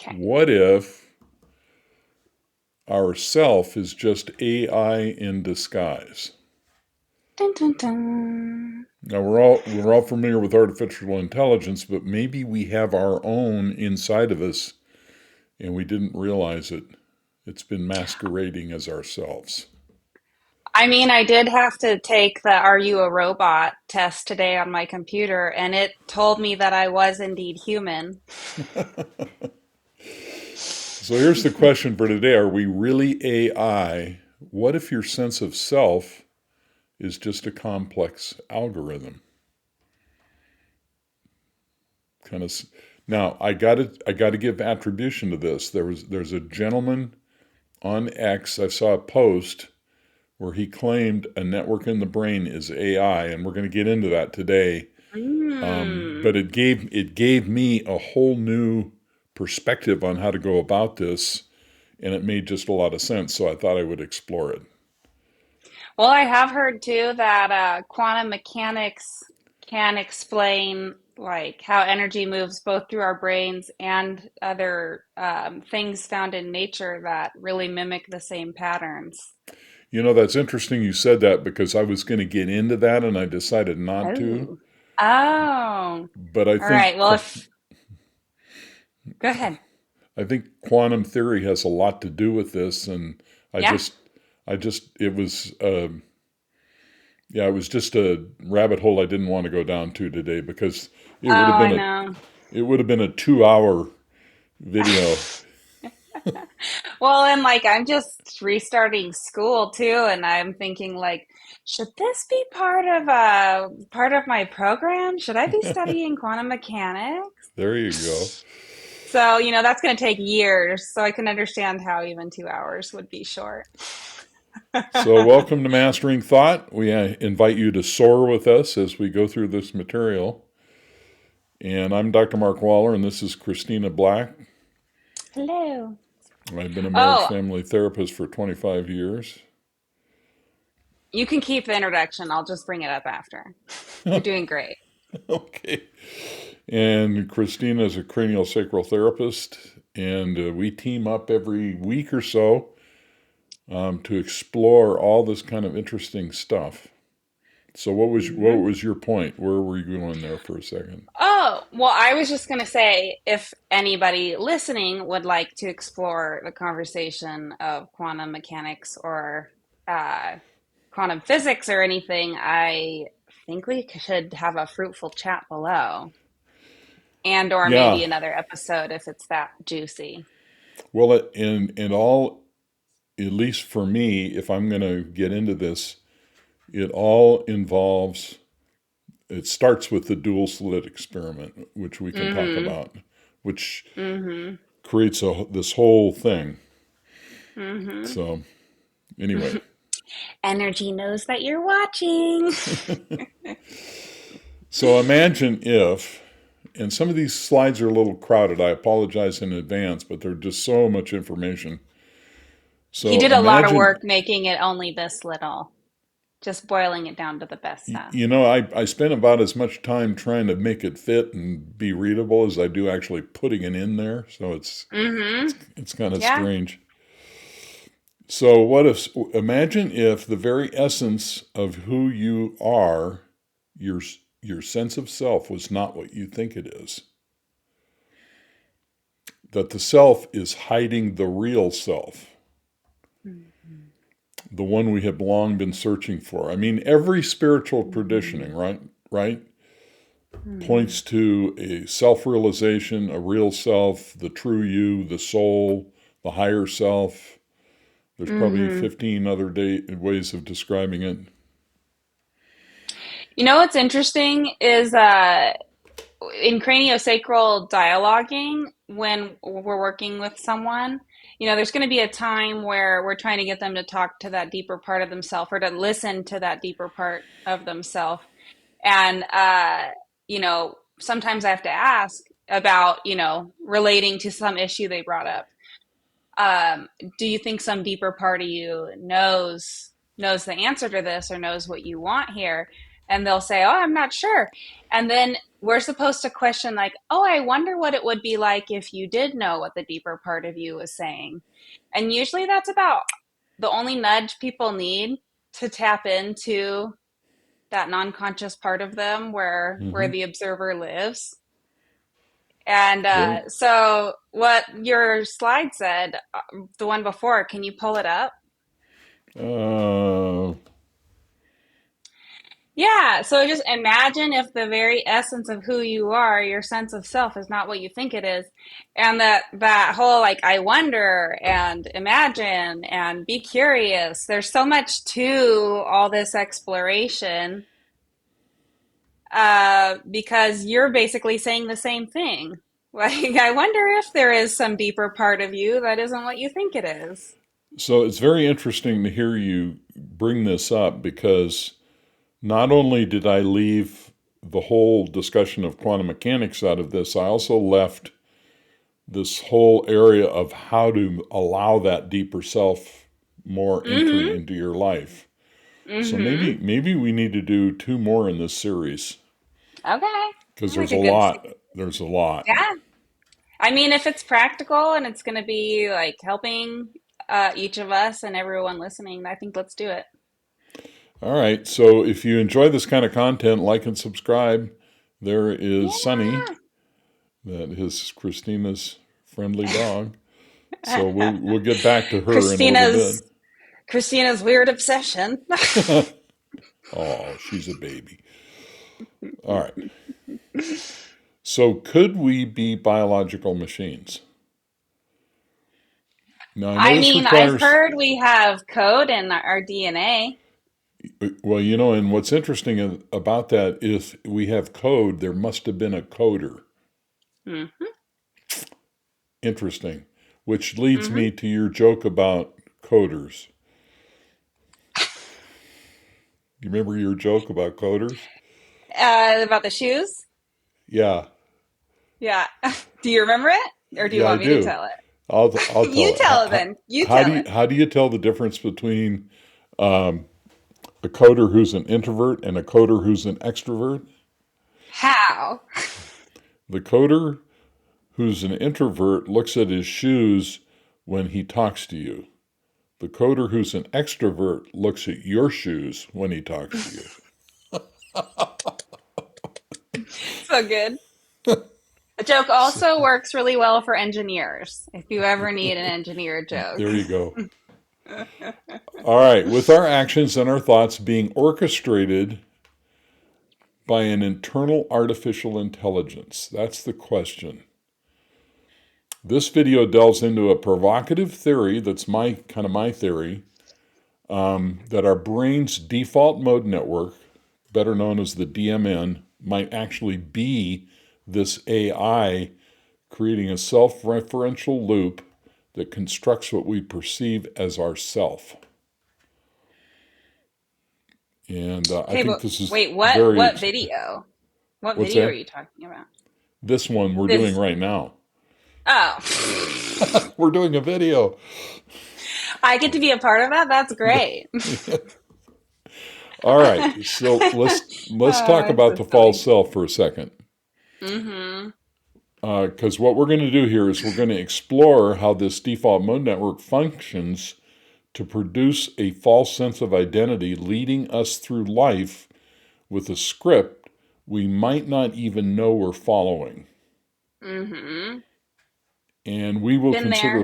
Okay. What if our self is just AI in disguise? Dun, dun, dun. Now we're all familiar with artificial intelligence, but maybe we have our own inside of us and we didn't realize it. It's been masquerading as ourselves. I mean, I did have to take the Are You a Robot test today on my computer, and it told me that I was indeed human. So here's the question for today. Are we really AI? What if your sense of self is just a complex algorithm? Kind of. Now I got to give attribution to this. There's a gentleman on X. I saw a post where he claimed a network in the brain is AI, and we're going to get into that today. But Mm. it gave me a whole new perspective on how to go about this, and it made just a lot of sense. So I thought I would explore it. Well, I have heard too that quantum mechanics can explain like how energy moves both through our brains and other things found in nature that really mimic the same patterns. That's interesting you said that because I was going to get into that and I decided not to. Oh. Oh. But I All think right. Well, if go ahead. I think quantum theory has a lot to do with this, and I Yeah. just it was yeah, it was just a rabbit hole I didn't want to go down to today because it Oh, would have I been know. a 2 hour video. Well, and like I'm just restarting school too, and I'm thinking like, should this be part of my program? Should I be studying quantum mechanics? There you go. So, that's going to take years, so I can understand how even 2 hours would be short. So, welcome to Mastering Thought. We invite you to soar with us as we go through this material. And I'm Dr. Mark Waller, and this is Christina Black. Hello. I've been a marriage Oh, family therapist for 25 years. you can keep the introduction. I'll just bring it up after. You're doing great. Okay. And Christina is a cranial sacral therapist, and we team up every week or so to explore all this kind of interesting stuff. So, what Mhm. was your point? Where were you going there for a second? Oh, well, I was just going to say if anybody listening would like to explore the conversation of quantum mechanics or uh, quantum physics or anything, I think we should have a fruitful chat below and or maybe Yeah. another episode if it's that juicy. Well, in all, at least for me, if I'm going to get into this, it all involves. It starts with the dual slit experiment, which we can talk Mm-hmm. about, which Mm-hmm. creates this whole thing. Mm-hmm. So anyway, Energy knows that you're watching. so imagine if, and some of these slides are a little crowded. I apologize in advance, but they're just so much information. He So did a lot of imagine, work making it only this little, just boiling it down to the best stuff. I spent about as much time trying to make it fit and be readable as I do actually putting it in there. So Mm-hmm. it's kind of Yeah. strange. So what if imagine if the very essence of who you are, your your sense of self was not what you think it is. That the self is hiding the real self, Mhm. the one we have long been searching for. I mean, every spiritual traditioning, Mhm. right, Mhm. points to a self-realization, a real self, the true you, the soul, the higher self. There's probably Mhm. 15 other ways of describing it. What's interesting is in craniosacral dialoguing, when we're working with someone, there's going to be a time where we're trying to get them to talk to that deeper part of themselves or to listen to that deeper part of themselves. And, sometimes I have to ask about, relating to some issue they brought up. Do you think some deeper part of you knows the answer to this or knows what you want here? and they'll say, "Oh, I'm not sure." And then we're supposed to question, like, "Oh, I wonder what it would be like if you did know what the deeper part of you was saying." And usually that's about the only nudge people need to tap into that non-conscious part of them where Mm-hmm. the observer lives. And Okay. so what your slide said, the one before, can you pull it up? Uh, Yeah, so just imagine if the very essence of who you are, your sense of self, is not what you think it is. And that whole like I wonder and imagine and be curious. There's so much to all this exploration, because you're basically saying the same thing. Like, I wonder if there is some deeper part of you that isn't what you think it is. so it's very interesting to hear you bring this up because not only did I leave the whole discussion of quantum mechanics out of this, I also left this whole area of how to allow that deeper self more entry Mm-hmm. into your life. So Mm-hmm. maybe we need to do two more in this series Okay. because I like a good series. There's a lot. Yeah. I mean, if it's practical and it's going to be like helping each of us and everyone listening, I think let's do it. All right. So if you enjoy this kind of content, like and subscribe. There is Sunny, Yeah. that is Christina's friendly dog. So we'll get back to her in a little bit. Christina's Christina's weird obsession. Oh, she's a baby. All right. So could we be biological machines? Now I know I this mean, I've requires, heard we have code in our DNA. well, and what's interesting about that is we have code. There must have been a coder. Mm-hmm. Interesting. Which leads Mm-hmm. me to your joke about coders. You remember your joke about coders? About the shoes? Yeah. Yeah. Do you remember it? Or do you Yeah, I want me to do. tell it? I'll You tell it. tell it then. You How tell it. do you tell the difference between um, a coder who's an introvert and a coder who's an extrovert? How? The coder who's an introvert looks at his shoes when he talks to you. The coder who's an extrovert looks at your shoes when he talks to you. So good. The joke also works really well for engineers, if you ever need an engineer joke. There you go. All right. With our actions and our thoughts being orchestrated by an internal artificial intelligence, that's the question. This video delves into a provocative theory that's my theory, that our brain's default mode network, better known as the DMN, might actually be this AI creating a self-referential loop that constructs what we perceive as ourself. And I Okay, think but this is wait, very, what video? What what's video are that? you talking about? This one we're doing This. right now. Oh. We're doing a video. I get to be a part of that? That's great. All right, so let's talk Oh, it's about so the false silly. self for a second. Mm-hmm. Because what we're going to do here is we're going to explore how this default mode network functions to produce a false sense of identity, leading us through life with a script we might not even know we're following. Mm-hmm. And we will Been consider there.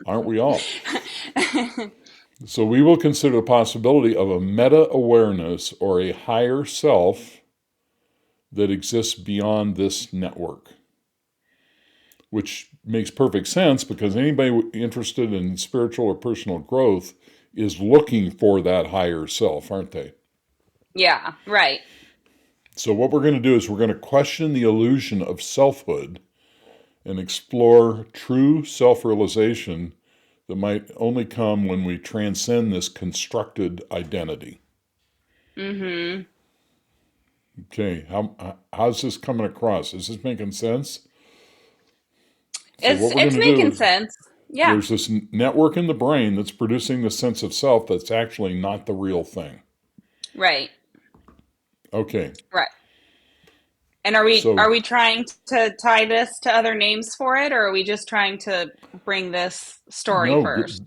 aren't we all? So we will consider the possibility of a meta awareness or a higher self that exists beyond this network, which makes perfect sense because anybody interested in spiritual or personal growth is looking for that higher self, aren't they? Yeah, right. So, what we're going to do is we're going to question the illusion of selfhood and explore true self realization that might only come when we transcend this constructed identity. Mm-hmm. Okay, how's this coming across? Is this making sense? So, It's what we're going it's to do making is sense. Yeah. there's this network in the brain that's producing the sense of self that's actually not the real thing. Right. Okay, Right. And are we so trying to tie this to other names for it, or are we just trying to bring this story no, first?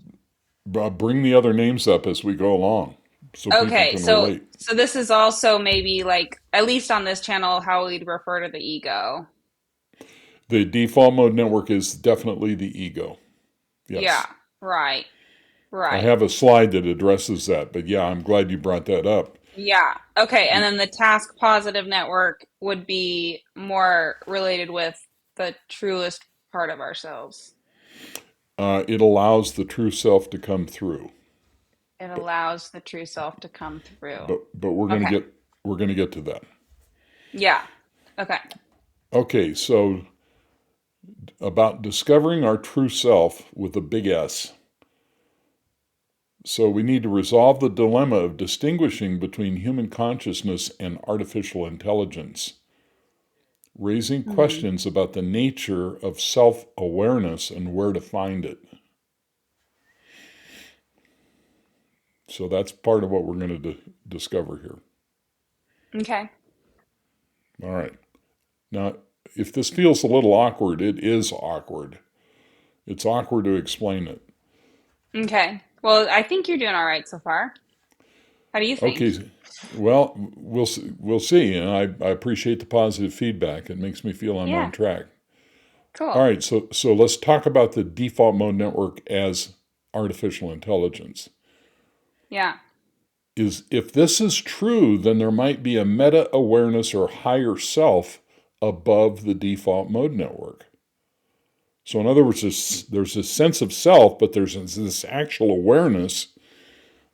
bring the other names up as we go along so people Okay, can so relate. so this is also maybe like at least on this channel how we'd refer to the ego. The default mode network is definitely the ego. Yeah, Yes. right. I Right. have a slide that addresses that, but yeah, I'm glad you brought that up. Yeah. Okay, and Be- then the task positive network would be more related with the truest part of ourselves. it allows the true self to come through, It but allows the true self to come through. but Okay. we're gonna get to that. Yeah. Okay. Okay, so about discovering our true self with a big S. So we need to resolve the dilemma of distinguishing between human consciousness and artificial intelligence, raising Hmm. questions about the nature of self-awareness and where to find it. So that's part of what we're going to discover here. Okay. All right. Now, if this feels a little awkward, it is awkward. It's awkward to explain it. Okay. Well, I think you're doing all right so far. How do you think? Okay. Well, we'll see. And I appreciate the positive feedback. It makes me feel I'm on Yeah. track. All Cool. right. So let's talk about the default mode network as artificial intelligence. Yeah. Is if this is true, then there might be a meta awareness or higher self above the default mode network. So, in other words, there's this sense of self, but there's this actual awareness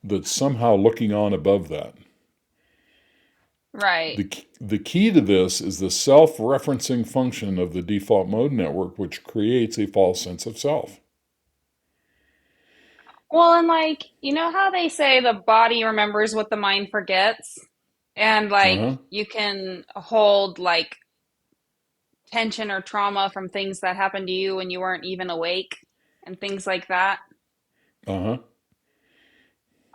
that's somehow looking on above that. Right. The key to this is the self referencing function of the default mode network, which creates a false sense of self. Well, and like, you know how they say the body remembers what the mind forgets? And Uh like, huh. you can hold like tension or trauma from things that happened to you when you weren't even awake and things like that. Uh huh.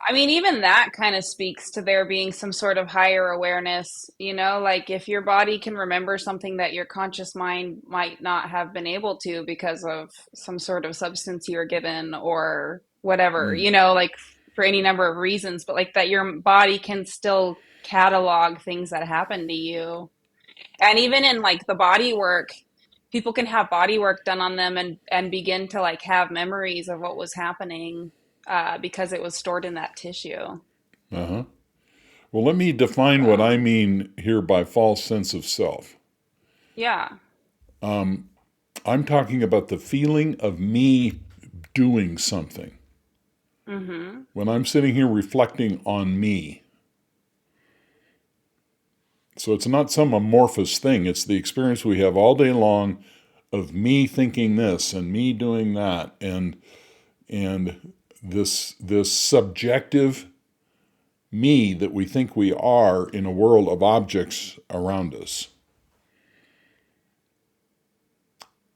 I mean, even that kind of speaks to there being some sort of higher awareness, like if your body can remember something that your conscious mind might not have been able to because of some sort of substance you were given or whatever, Mm. like for any number of reasons, but like that your body can still catalog things that happened to you. And even in like the body work, people can have body work done on them and begin to like have memories of what was happening because it was stored in that tissue. Uh huh. Well, let me define what I So, mean here by false sense of self. yeah. I'm talking about the feeling of me doing something. Mm-hmm. When I'm sitting here reflecting on me, so it's not some amorphous thing. It's the experience we have all day long of me thinking this and me doing that, and this subjective me that we think we are in a world of objects around us.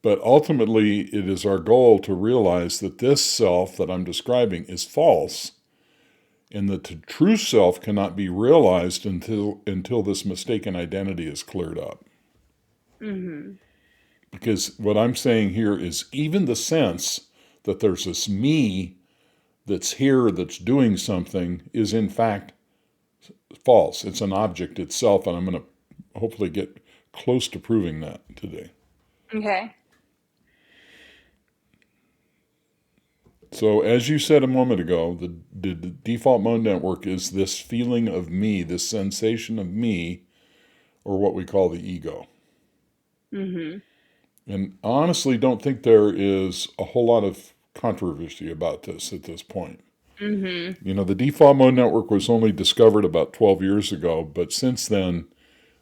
But ultimately, it is our goal to realize that this self that I'm describing is false, and that the true self cannot be realized until this mistaken identity is cleared up. Mm-hmm. Because what I'm saying here is even the sense that there's this me that's here that's doing something is in fact false. It's an object itself, and I'm going to hopefully get close to proving that today. Okay. So, as you said a moment ago, the default mode network is this feeling of me, this sensation of me, or what we call the ego. Mm-hmm. And honestly, don't think there is a whole lot of controversy about this at this point. Mm-hmm. You know, the default mode network was only discovered about 12 years ago, but since then,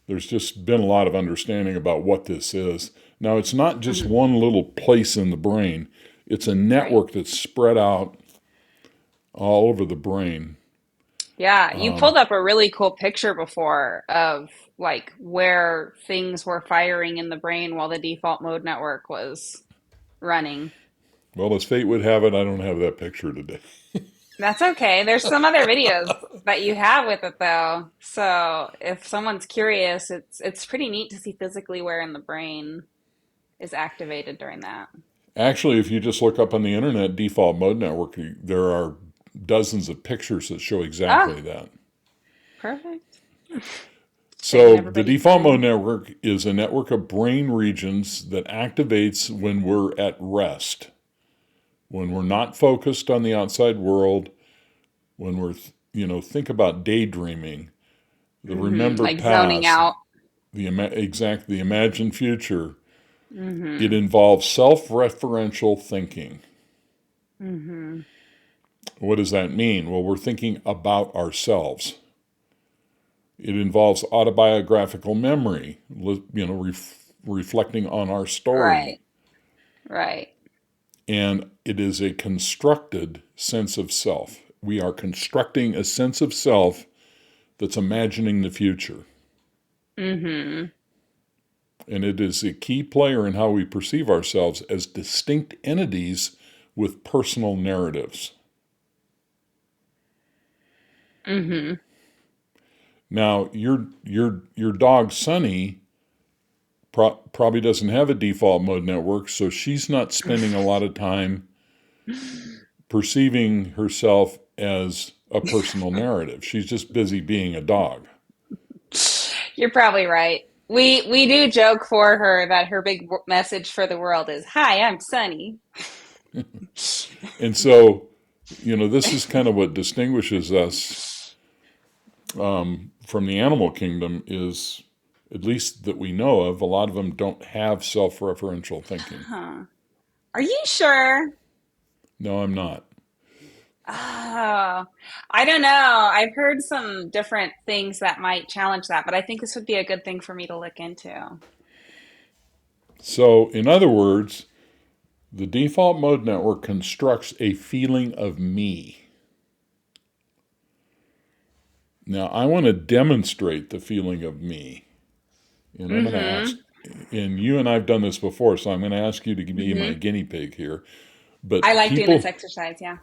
there's just been a lot of understanding about what this is. Now, it's not just Mm-hmm. one little place in the brain, it's a Right. network that's spread out all over the brain. Yeah, you pulled up a really cool picture before of like where things were firing in the brain while the default mode network was running. Well, as fate would have it, I don't have that picture today. That's okay. There's some other videos that you have with it though. So if someone's curious, it's pretty neat to see physically where in the brain is activated during that. Actually, if you just look up on the internet default mode network, there are dozens of pictures that show Ah, exactly that. perfect. Saving So the everybody default mode time. network is a network of brain regions that activates when we're at rest, when we're not focused on the outside world, when we're, think about daydreaming, the remember Like zoning past, out. the imagined future. It Mm-hmm. involves self-referential thinking. Mm-hmm. What does that mean? Well, we're thinking about ourselves. It involves autobiographical memory, reflecting on our Right. story. Right. And it is a constructed sense of self. We are constructing a sense of self that's imagining the future. Mm-hmm. And it is a key player in how we perceive ourselves as distinct entities with personal narratives. Mm-hmm. Now, your dog Sunny probably doesn't have a default mode network, so she's not spending a lot of time perceiving herself as a personal narrative. She's just busy being a dog. You're probably right. We do joke for her that her big message for the world is, "Hi, I'm Sunny." And so, this is kind of what distinguishes us from the animal kingdom is, at least that we know of, a lot of them don't have self-referential thinking. Huh. Are you sure? No, I'm not. Oh, I don't know. I've heard some different things that might challenge that, but I think this would be a good thing for me to look into. So, in other words, the default mode network constructs a feeling of me. Now, I want to demonstrate the feeling of me. And I'm going to ask, Mm-hmm. and you and I've done this before, so I'm going to ask you to be my Mm-hmm. guinea pig here. I But like doing this people exercise, yeah.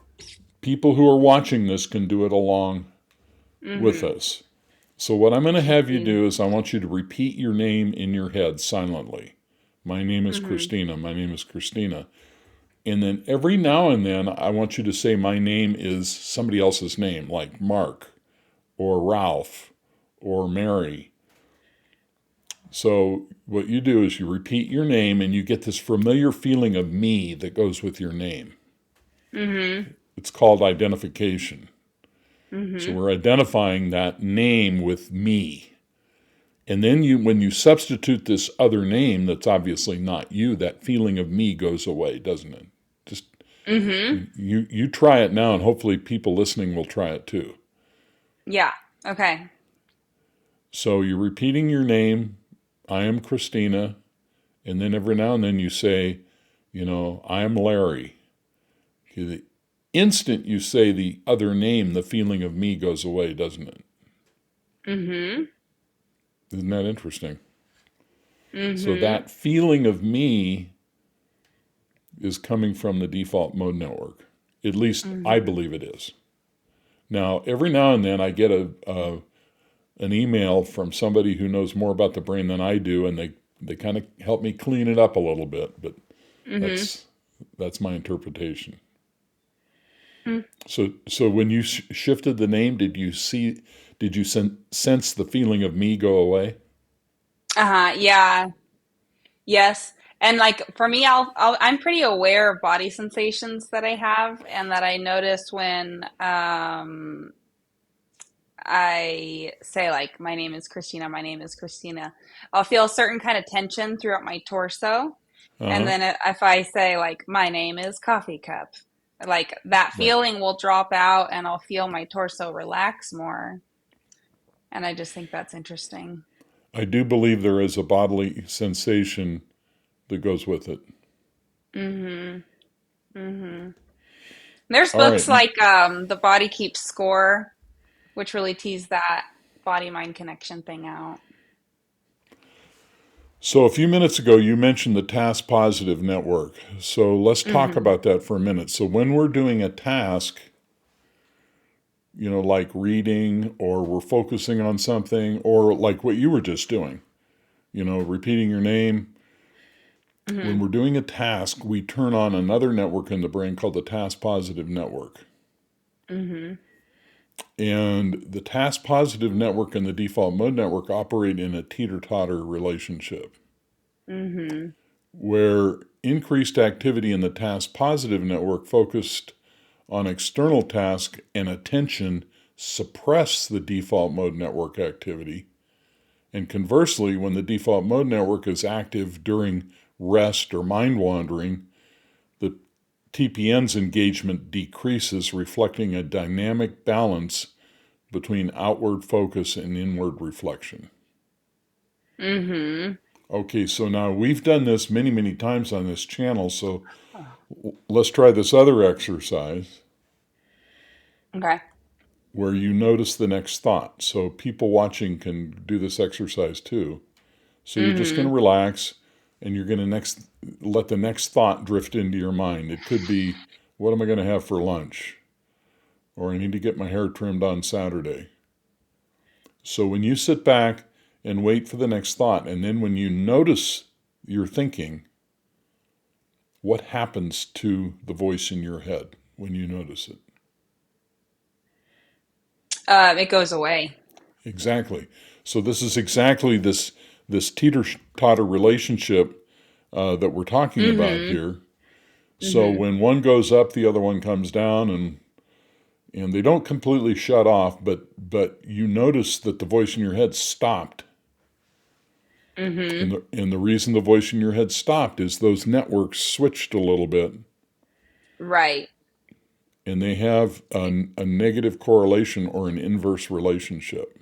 people who are watching this can do it along with Mm-hmm. us. So what I'm going to have you Easy. do is I want you to repeat your name in your head silently. My name is Mm-hmm. Christina. My name is Christina. And then every now and then I want you to say my name is somebody else's name, like Mark or Ralph or Mary. So what you do is you repeat your name and you get this familiar feeling of me that goes with your name. Mm-hmm. It's called identification. So Mm-hmm. we're identifying that name with me. And then when you substitute this other name that's obviously not you, that feeling of me goes away, doesn't it? Just Mm-hmm. you try it now and hopefully people listening will try it too. Yeah. Okay. So you're repeating your name, I am Christina, and then every now and then you say, I am Larry. Okay, the instant you say the other name, the feeling of me goes away, doesn't it? Mm-hmm. Isn't that interesting? So Mm-hmm. that feeling of me is coming from the default mode network. At least I Mm-hmm. believe it is. Now, every now and then I get an email from somebody who knows more about the brain than I do, and they kind of help me clean it up a little bit. But Mm-hmm. that's that's my interpretation. Mm. So when you shifted the name, did you sense the feeling of me go away? Uh-huh. Yeah. Yes. And like for me, I'm pretty aware of body sensations that I have and that I notice when I say like my name is Christina, my name is Christina. I'll feel a certain kind of tension throughout my torso. Uh And huh. then if I say like my name is coffee cup, like that Right. feeling will drop out and I'll feel my torso relax more. And I just think that's interesting. I do believe there is a bodily sensation that goes with it. Mm-hmm. Mm-hmm. There's All books right. like The Body Keeps Score, which really tease that body mind connection thing out. So a few minutes ago, you mentioned the task positive network. So let's talk Mm-hmm. about that for a minute. So when we're doing a task, like reading, or we're focusing on something, or like what you were just doing, repeating your name. When Mm-hmm. we're doing a task, we turn on another network in the brain called the task positive network. Mm-hmm. And the task positive network and the default mode network operate in a teeter-totter relationship, Mm-hmm. where increased activity in the task positive network focused on external task and attention suppress the default mode network activity. And conversely, when the default mode network is active during rest or mind wandering, the TPN's engagement decreases, reflecting a dynamic balance between outward focus and inward reflection. Mm-hmm. Okay, so now we've done this many, many times on this channel, so let's try this other exercise Okay. where you notice the next thought. So people watching can do this exercise too. So you're just going Mm-hmm. to relax and you're going to next let the next thought drift into your mind. It could be, what am I going to have for lunch? Or I need to get my hair trimmed on Saturday. So when you sit back and wait for the next thought, and then when you notice your thinking, what happens to the voice in your head when you notice it? It goes away. Exactly. So this is exactly this teeter-totter relationship that we're talking about Mm-hmm. here. So Mm-hmm. when one goes up, the other one comes down, and they don't completely shut off, but you notice that the voice in your head stopped. Mm-hmm. And the reason the voice in your head stopped is those networks switched a little bit, Right. and they have a negative correlation or an inverse relationship.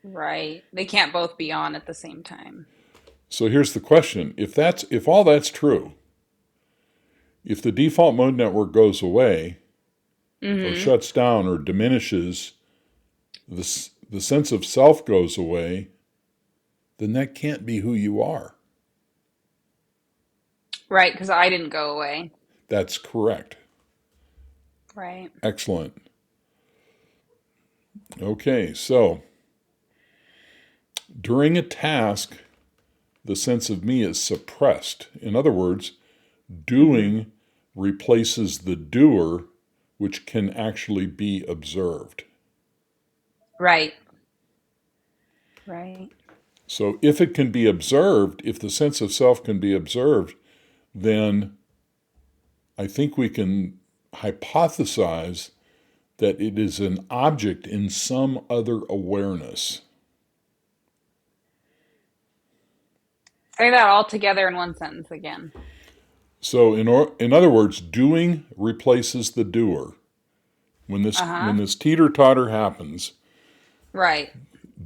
Right. They can't both be on at the same time. So here's the question: if all that's true, if the default mode network goes away or Mm-hmm. shuts down or diminishes, the sense of self goes away, then that can't be who you are. Right, because I didn't go away. That's correct. Right. Excellent. Okay, so during a task, the sense of me is suppressed. In other words, Mm-hmm. doing replaces the doer, which can actually be observed. Right. Right. So if it can be observed, if the sense of self can be observed, then I think we can hypothesize that it is an object in some other awareness. Say that all together in one sentence again. So in other words, doing replaces the doer. When Uh-huh. this teeter-totter happens, Right.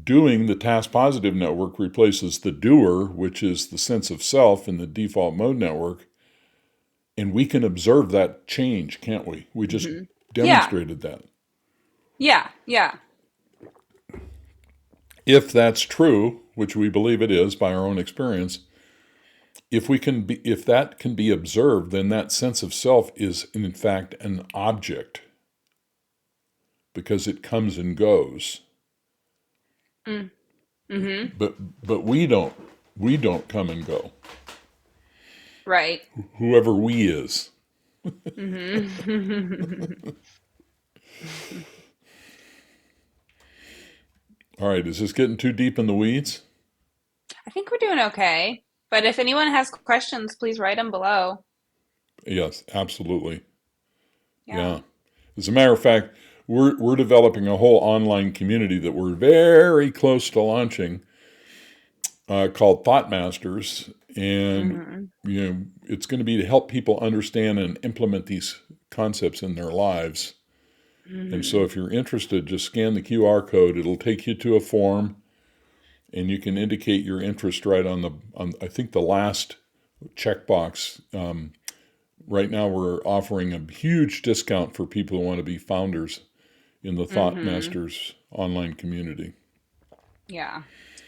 doing, the task positive network, replaces the doer, which is the sense of self in the default mode network, and we can observe that change, can't we? We just Mm-hmm. Yeah. demonstrated that. Yeah. Yeah. If that's true, which we believe it is by our own experience, if that can be observed, then that sense of self is in fact an object because it comes and goes. Mm. Mm-hmm. But we don't come and go. Right. Whoever we is. Mm-hmm. All right, is this getting too deep in the weeds? I think we're doing okay. But if anyone has questions, please write them below. Yes, absolutely. Yeah. Yeah. As a matter of fact, we're developing a whole online community that we're very close to launching, called Thought Masters, and Mm-hmm. it's going to be to help people understand and implement these concepts in their lives. And so, Mm-hmm. if you're interested, just scan the QR code. It'll take you to a form, and you can indicate your interest right on I think the last checkbox. Right now, we're offering a huge discount for people who want to be founders in the Thought Mm-hmm. Masters online community. Yeah.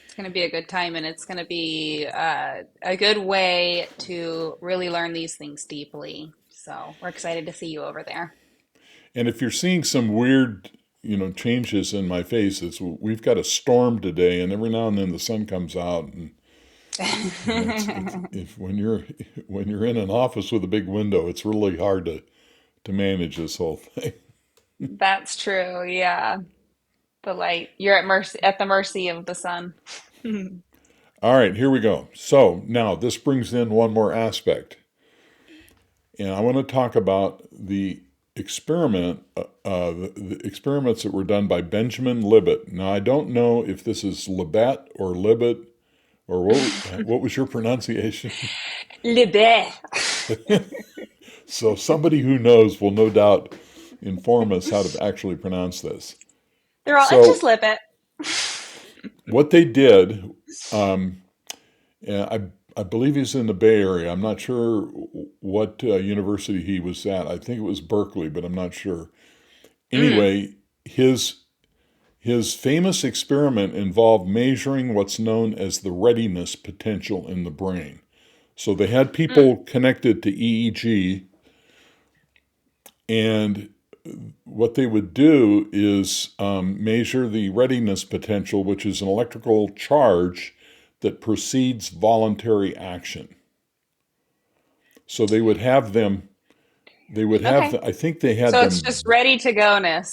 It's going to be a good time, and it's going to be a good way to really learn these things deeply. So we're excited to see you over there. And if you're seeing some weird changes in my face. It's we've got a storm today, and every now and then the sun comes out, and it's if when you're in an office with a big window, it's really hard to manage this whole thing. That's true. Yeah. The light. You're at the mercy of the sun. All right, here we go. So now this brings in one more aspect, and I want to talk about the the experiments that were done by Benjamin Libet. Now I don't know if this is Libet or Libet or what was your pronunciation? Libet. So somebody who knows will no doubt inform us how to actually pronounce this. They're all, it's just So Libet. what they did, um, I believe he's in the Bay Area. I'm not sure what university he was at. I think it was Berkeley, but I'm not sure. Mm, Anyway, his famous experiment involved measuring what's known as the readiness potential in the brain. So they had mm, people connected to EEG, and what they would do is measure the readiness potential, which is an electrical charge that precedes voluntary action. So they would have, okay. I think they had So it's just ready to go-ness.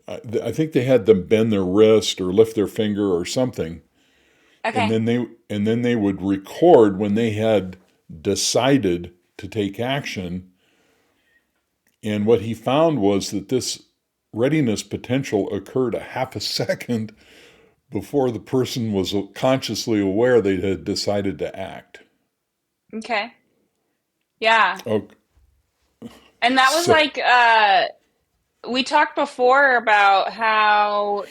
I think they had them bend their wrist or lift their finger or something, and Okay. then they would record when they had decided to take action. And what he found was that this readiness potential occurred a half a second before the person was consciously aware they had decided to act. Okay. Yeah. Oh, And that was so like we talked before about how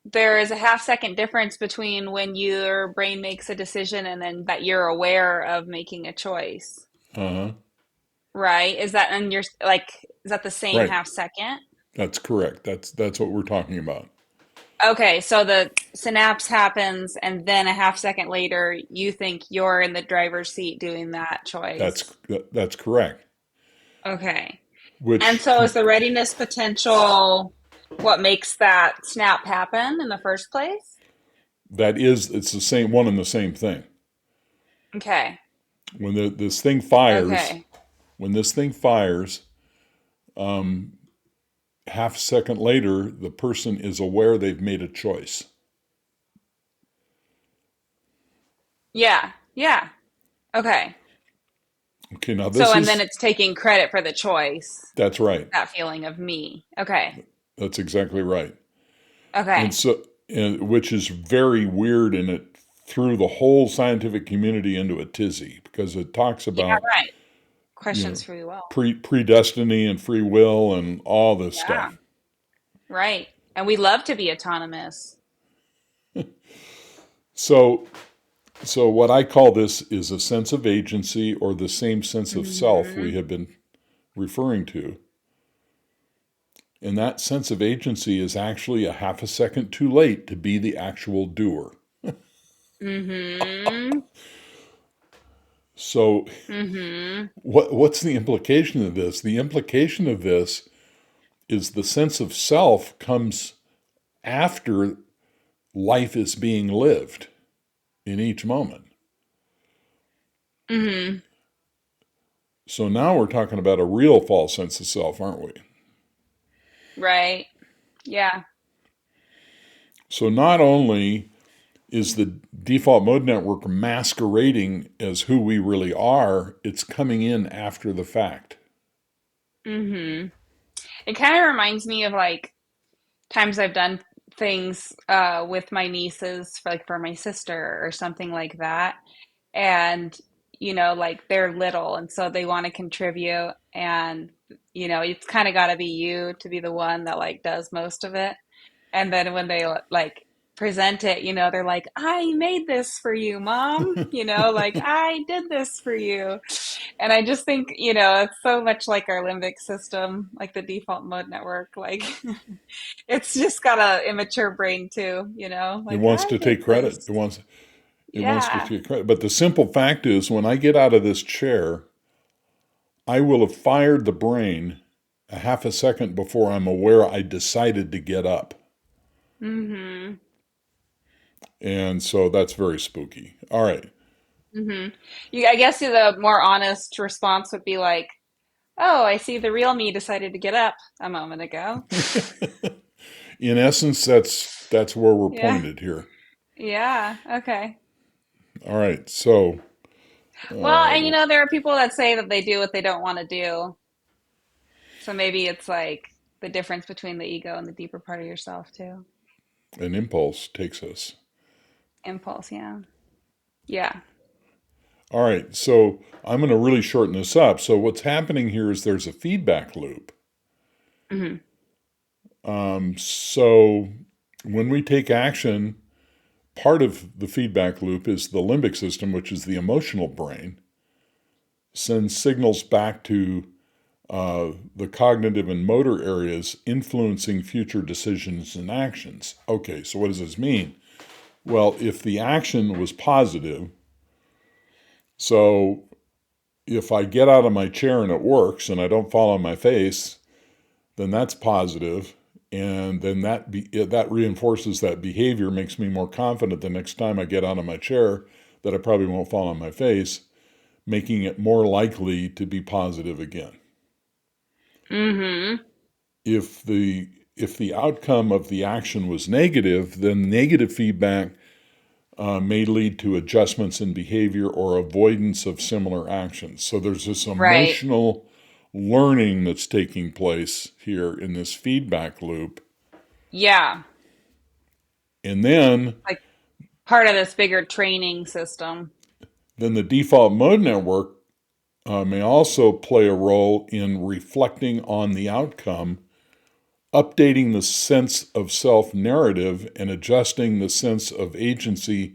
there is a half second difference between when your brain makes a decision and then that you're aware of making a choice, uh-huh. right? Is that and you're like is that the same Right. half second? That's correct. That's what we're talking about. Okay, so the synapse happens and then a half second later you think you're in the driver's seat doing that That's choice. that's correct. Okay. And Which so is the readiness potential what makes that snap happen in the first place? that is it's the same one and the same thing. Okay. When this thing fires, Okay. when this thing fires, um, half a second later, the person is aware they've made a choice. Yeah. Yeah. Okay. Okay, now So, this and then is it's taking credit for the choice, that's right. that feeling of me. Okay. That's exactly right. And Okay. so, and which is very weird, and it threw the whole scientific community into a tizzy because it talks Yeah, about right. Questions free will. predestiny and free will and all this Yeah, stuff. right. And we love to be autonomous. So, so what I call this is a sense of agency or the same sense of self we Hmm. have been referring to. And that sense of agency is actually a half a second too late to be the actual doer. Hmm. So, Hmm. what's the implication of this? The implication of this is the sense of self comes after life is being lived in each moment. Hmm. So now we're talking about a real false sense of self, aren't we? Right. Yeah. So not only is the default mode network masquerading as who we really are, it's coming in after the fact. Hmm. It kind of reminds me of like times I've done things with my nieces, for, like for my sister or something like that. And, like they're little and so they want to contribute. And, it's kind of got to be you to be the one that like does most of it. And then when they like present it, they're like, I made this for you, mom. Like I did this for you. And I just think, it's so much like our limbic system, like the default mode network. Like it's just got a immature brain too, It like wants I to did take credit. this. It wants to Yeah. take credit. But the simple fact is when I get out of this chair, I will have fired the brain a half a second before I'm aware I decided to get up. Mm-hmm. And so that's very spooky. All right. Mm-hmm. I guess the more honest response would be like, "Oh, I see the real me decided to get up a moment ago." In essence, that's where we're Yeah. pointed here. Yeah. Okay. All right. So, Well, uh, and there are people that say that they do what they don't want to do. So maybe it's like the difference between the ego and the deeper part of yourself too. an impulse takes us. Impulse, yeah. Yeah. All right. So I'm going to really shorten this up. So what's happening here is there's a feedback loop. Hmm. So when we take action, part of the feedback loop is the limbic system, which is the emotional brain, sends signals back to the cognitive and motor areas influencing future decisions and actions. Okay, so what does this mean? Well, if the action was positive, so if I get out of my chair and it works and I don't fall on my face, then that's positive, and then that reinforces that behavior, makes me more confident the next time I get out of my chair that I probably won't fall on my face, making it more likely to be positive again. Hmm. If the outcome of the action was negative, then negative feedback may lead to adjustments in behavior or avoidance of similar actions. So there's this Right. emotional learning that's taking place here in this feedback loop. Yeah. And then Like part of this bigger training system. the default mode network may also play a role in reflecting on the outcome, updating the sense of self narrative, and adjusting the sense of agency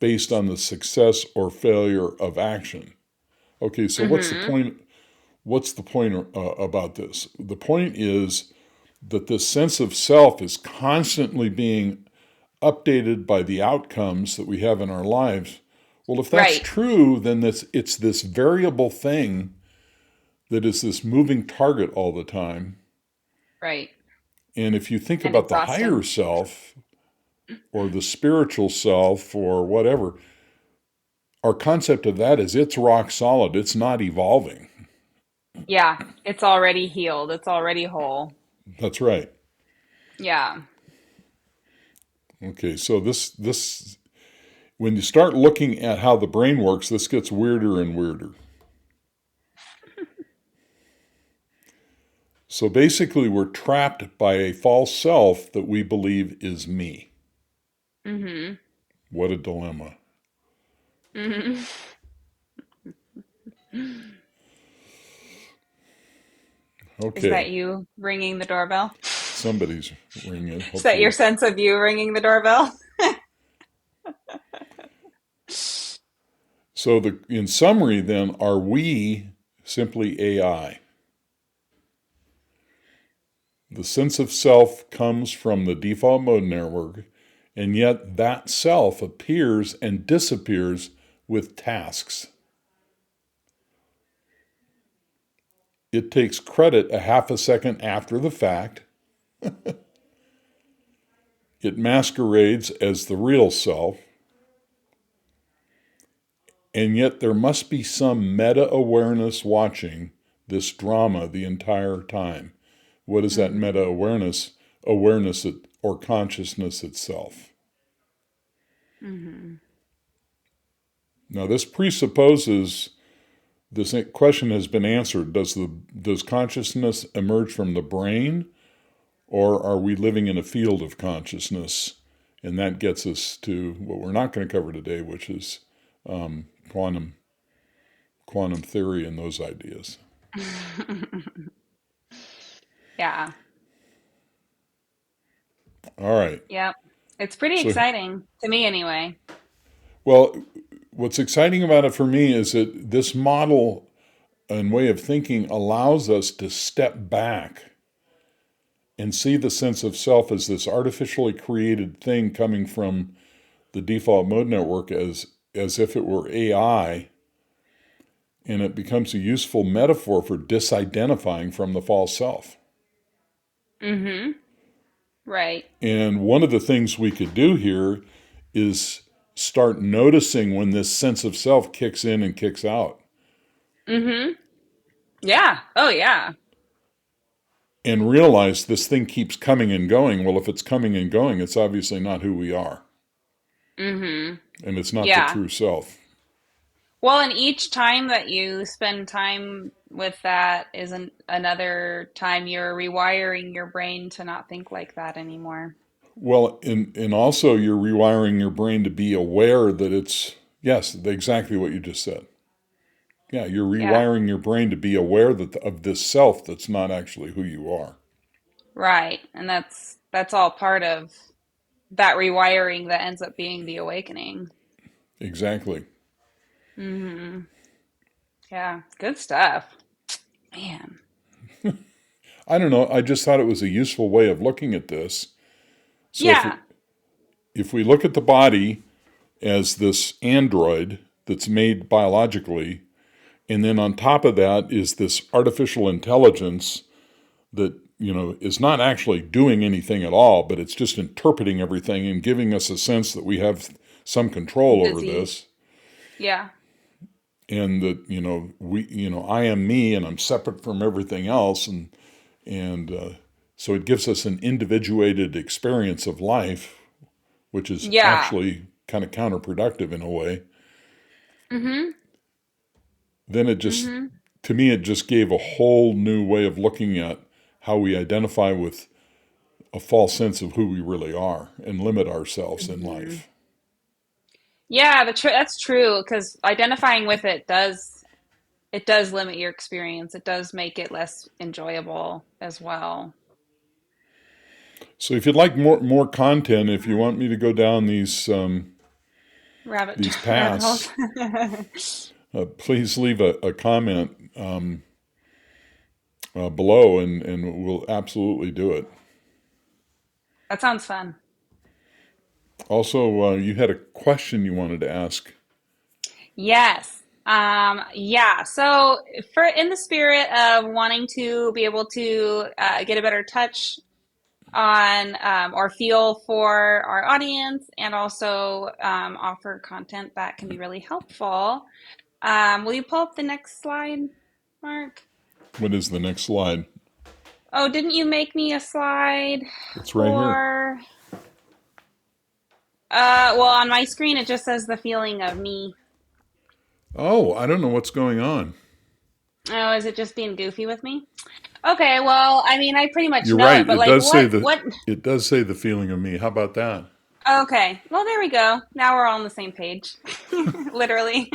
based on the success or failure of action. Okay, so what's the Hmm. point? What's the point about this? The point is that this sense of self is constantly being updated by the outcomes that we have in our lives. Well, if that's Right. true, then it's this variable thing that is this moving target all the time. Right. And if you think And about the higher exhausting. self or the spiritual self or whatever, our concept of that is it's rock solid. It's not evolving. Yeah. It's already healed. It's already whole. That's right. Yeah. Okay, so this when you start looking at how the brain works, this gets weirder and weirder. So basically, we're trapped by a false self that we believe is me. Hmm. What a dilemma. Hmm. Is Okay, that you ringing the doorbell? somebody's ringing, Is that your hopefully. sense of you ringing the doorbell? So, in summary, then, are we simply AI? The sense of self comes from the default mode network, and yet that self appears and disappears with tasks. It takes credit a half a second after the fact. It masquerades as the real self, and yet there must be some meta awareness watching this drama the entire time. What is that meta Hmm. awareness? Awareness or consciousness itself. Hmm. Now, this presupposes this question has been answered. Does consciousness emerge from the brain, or are we living in a field of consciousness? And that gets us to what we're not going to cover today, which is quantum theory and those ideas. Yeah. All right. Yep. It's pretty So, exciting to me anyway. well, what's exciting about it for me is that this model and way of thinking allows us to step back and see the sense of self as this artificially created thing coming from the default mode network as if it were AI, and it becomes a useful metaphor for disidentifying from the false self. Mm-hmm. Right. And one of the things we could do here is start noticing when this sense of self kicks in and kicks out, Mm-hmm. Yeah. Oh, yeah. and realize this thing keeps coming and going. Well, if it's coming and going, it's obviously not who we are, Mm-hmm. and it's not the Yeah. true self. Well, and each time that you spend time with that is another time you're rewiring your brain to not think like that anymore. Well, and also you're rewiring your brain to be aware that it's, yes, exactly what you just said. Yeah, you're Yeah. rewiring your brain to be aware of this self that's not actually who you are. Right. And that's all part of that rewiring that ends up being the awakening. Exactly. Mm-hmm. Yeah. Good stuff. Man. I don't know. I just thought it was a useful way of looking at this. So Yeah. if we look at the body as this android that's made biologically, and then on top of that is this artificial intelligence that, is not actually doing anything at all, but it's just interpreting everything and giving us a sense that we have some control over Busy. this, Yeah. and that, I am me and I'm separate from everything else, and so it gives us an individuated experience of life, which is Yeah. actually kind of counterproductive in a way. Mm-hmm. Then it just, Mm-hmm. to me, it just gave a whole new way of looking at how we identify with a false sense of who we really are and limit ourselves in Mm-hmm. life. Yeah, that's true because identifying with it does limit your experience. It does make it less enjoyable as well. So if you'd like more content, if you want me to go down these Rabbit holes. paths, please leave a comment below, and we'll absolutely do it. That sounds fun. Also, you had a question you wanted to ask. Yes. Yeah. So for in the spirit of wanting to be able to get a better touch on or feel for our audience and also offer content that can be really helpful, will you pull up the next slide, Mark? What is the next slide? Oh, didn't you make me a slide It's right here. for well, on my screen it just says the feeling of me. Oh, I don't know what's going on. Oh, is it just being goofy with me? Okay, well, I mean, I pretty much You're know right. it, but like what It does say the feeling of me. How about that? Okay. Well, there we go. Now we're all on the same page. Literally.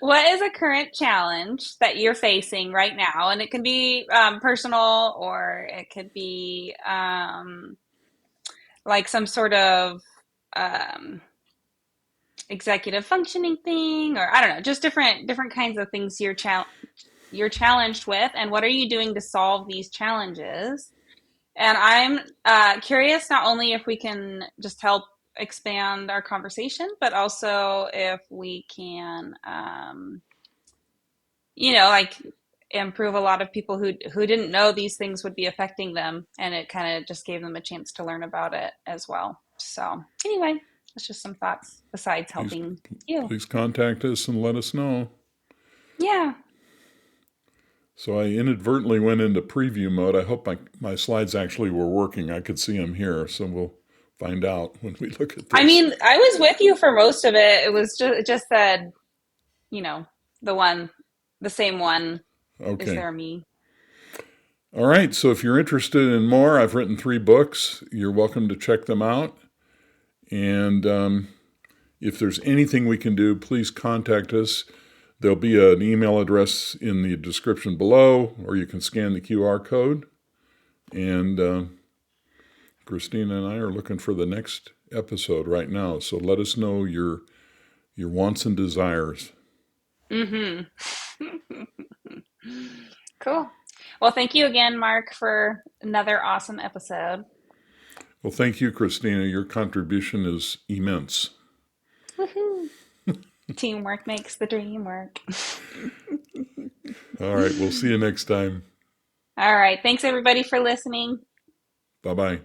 What is a current challenge that you're facing right now? And it can be personal or it could be like some sort of um, executive functioning thing, or I don't know, just different kinds of things you're challenged with, and what are you doing to solve these challenges? And I'm curious not only if we can just help expand our conversation, but also if we can, like improve a lot of people who didn't know these things would be affecting them, and it kind of just gave them a chance to learn about it as well. So anyway, that's just some thoughts besides Please, helping you. please contact us and let us know. Yeah. So I inadvertently went into preview mode. I hope my slides actually were working. I could see them here, so we'll find out when we look at I this. mean, I was with you for most of it. It just said, you know, the one, the same one. Is Okay. there me? All right. So if you're interested in more, I've written 3 books. You're welcome to check them out. And if there's anything we can do, please contact us. There'll be an email address in the description below, or you can scan the QR code. And Christina and I are looking for the next episode right now. So let us know your wants and desires. Mm-hmm. Cool. Well, thank you again, Mark, for another awesome episode. Well, thank you, Christina. Your contribution is immense. Woohoo! Teamwork makes the dream work. All right, we'll see you next time. All right. Thanks everybody for listening. Bye bye.